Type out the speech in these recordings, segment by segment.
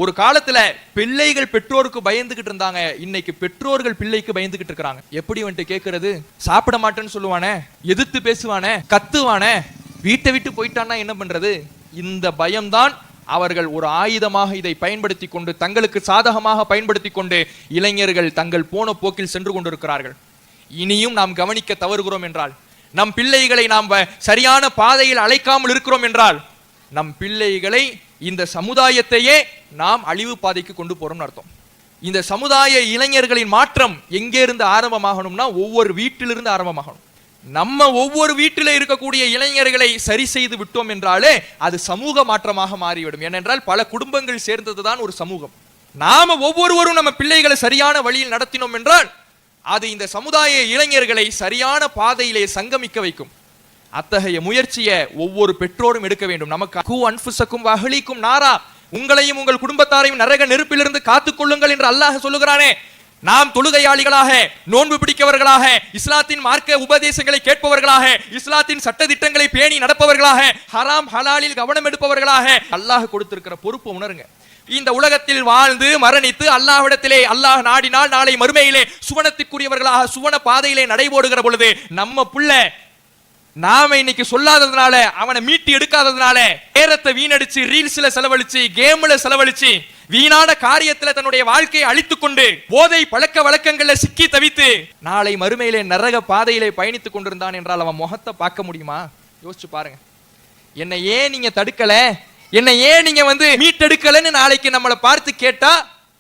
ஒரு காலத்துல பிள்ளைகள் பெற்றோருக்கு பயந்துகிட்டு இருந்தாங்க, இன்னைக்கு பெற்றோர்கள் பிள்ளைக்கு பயந்துகிட்டு இருக்காங்க. எப்படி வந்துட்டு கேட்கறது? சாப்பிட மாட்டேன்னு சொல்லுவானே, எதிர்த்து பேசுவானே, கத்துவானே, வீட்டை விட்டு போயிட்டான்னா என்ன பண்றது? இந்த பயம்தான் அவர்கள் ஒரு ஆயுதமாக இதை பயன்படுத்தி கொண்டு தங்களுக்கு சாதகமாக பயன்படுத்தி கொண்டு இளைஞர்கள் தங்கள் போன போக்கில் சென்று கொண்டிருக்கிறார்கள். இனியும் நாம் கவனிக்க தவறுகிறோம் என்றால், நம் பிள்ளைகளை நாம் சரியான பாதையில் அழைக்காமல் இருக்கிறோம் என்றால், நம் பிள்ளைகளை இந்த சமுதாயத்தையே நாம் அழிவு பாதைக்கு கொண்டு போறோம்னு அர்த்தம். இந்த சமுதாய இளைஞர்களின் மாற்றம் எங்கே இருந்து ஆரம்பமாகணும்னா ஒவ்வொரு வீட்டிலிருந்து ஆரம்பமாகணும். நம்ம ஒவ்வொரு வீட்டில இருக்கக்கூடிய இளைஞர்களை சரி செய்து விட்டோம் என்றாலே அது சமூக மாற்றமாக மாறிவிடும். ஏனென்றால் பல குடும்பங்கள் சேர்ந்ததுதான் ஒரு சமூகம். நாம ஒவ்வொருவரும் நம்ம பிள்ளைகளை சரியான வழியில் நடத்தினோம் என்றால் அது இந்த சமுதாய இளைஞர்களை சரியான பாதையிலே சங்கமிக்க வைக்கும். அத்தகைய முயற்சியை ஒவ்வொரு பெற்றோரும் எடுக்க வேண்டும். நமக்கு அன்ஃபுஸக்கும் வஅஹ்லீக்கும் நாரா, உங்களையும் உங்கள் குடும்பத்தாரையும் நரக நெருப்பிலிருந்து காத்துக் கொள்ளுங்கள் என்று அல்லாஹ் சொல்லுகிறானே. நாம் தொழுகையாளிகளாக, நோன்பு பிடிக்கவர்களாக, இஸ்லாத்தின் மார்க்க உபதேசங்களை கேட்பவர்களாக, இஸ்லாத்தின் சட்ட திட்டங்களை பேணி நடப்பவர்களாக, ஹராம் ஹலாலில் கவனம் எடுப்பவர்களாக அல்லாஹ் கொடுத்திருக்கிற பொறுப்பு உணருங்க. இந்த உலகத்தில் வாழ்ந்து மரணித்து அல்லாஹ்விடத்திலே அல்லாஹ் நாடினால் நாளை மறுமையிலே சுவனத்திற்குரியவர்களாக சுவன பாதையிலே நடைபோடுகிற பொழுது நம்ம புள்ள நாம இன்னைக்கு சொல்லாததுனால, அவனை மீட்டி எடுக்காததுனால, நேரத்தை வீணடிச்சு ரீல்ஸ்ல செலவழிச்சு, கேம்ல செலவழிச்சு, வீணான காரியத்துல தன்னுடைய வாழ்க்கையை அழித்துக் கொண்டு போதை பழக்க வழக்கங்கள்ல சிக்கி தவித்து நாளை மறுமையிலே நரக பாதையிலே பயணித்துக் கொண்டிருந்தான் என்றால் அவன் முகத்தை பார்க்க முடியுமா? யோசிச்சு பாருங்க. என்னை ஏன் நீங்க தடுக்கல, என்னை ஏன் நீங்க மீட்டெடுக்கலன்னு நாளைக்கு நம்மளை பார்த்து கேட்டா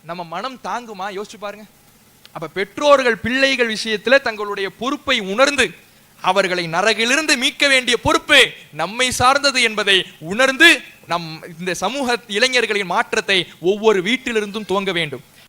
நம்ம மனம் தாங்குமா? யோசிச்சு பாருங்க. அப்ப பெற்றோர்கள் பிள்ளைகள் விஷயத்துல தங்களுடைய பொறுப்பை உணர்ந்து அவர்களை நரகிலிருந்து மீட்க வேண்டிய பொறுப்பு நம்மை சார்ந்தது என்பதை உணர்ந்து நம் இந்த சமூக இளைஞர்களின் மாற்றத்தை ஒவ்வொரு வீட்டிலிருந்தும் துவங்க வேண்டும்.